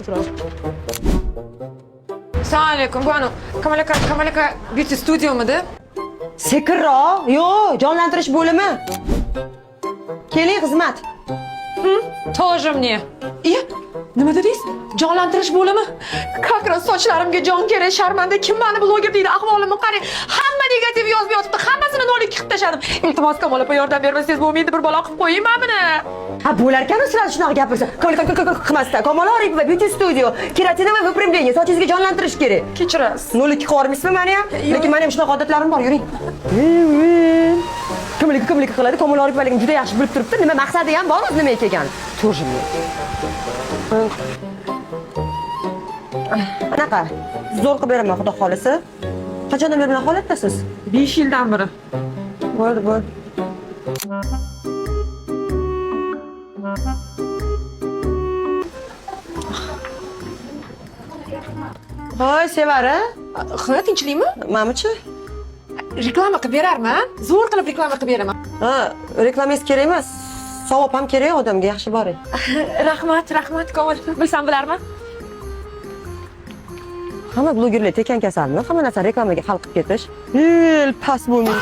Assalomu alaykum. Bu Kamalaka Beauty Studio'midi? Sekinroq. Yo'q, jonlantirish bo'limi. Keling, xizmat. Тоже мне. Nima dedingiz? Jonlantirish bo'limi? Как раз sochlarimga jon kerak, sharmanda kim meni bloger deydi, ahvolimni qarang. Hamma negativ yozib yotibdi, hammasini nolga qilib tashladim. Iltimos Kamol opa yordam bermasangiz bo'lmaydi, bir bola qilib qo'yingman buni. Ha, bo'lar ekan sizlar shunaqa gapirsa. Qilmasdan. Kamol Oripova Beauty Studio, keratina va выпрямление, sochingizga jonlantirish kerak. Kechirasiz. 0 2 qo'yarmisizmi meni ham? Lekin meni ham shunaqa odatlarim bor, yuring. Kimlik qiladi, Kamol Oripovaligini juda yaxshi bilib turibdi. Nima maqsadi ham bor, o'zi nimaga kelgan. Тоже мне. Anaqa, zo'r qilib beraman, xudo xolisa. Qachondan beri bunaqa holatdasiz? 5 yildan beri. Bo'ldi. Hoy, Sevara. Ha, tinchlikmi? Mamichi? Reklama qilib berarman. Zo'r qilib reklama qilib beraman. Ha, reklamangiz kerak emas. Savob ham kerak odamga, yaxshi boring. Rahmat, Kamol. Bilsam bilarman. Hamma blogerlar tekan kasalmi? Hamma narsa reklamaga hal qilib ketish. Past bo'lmaydi.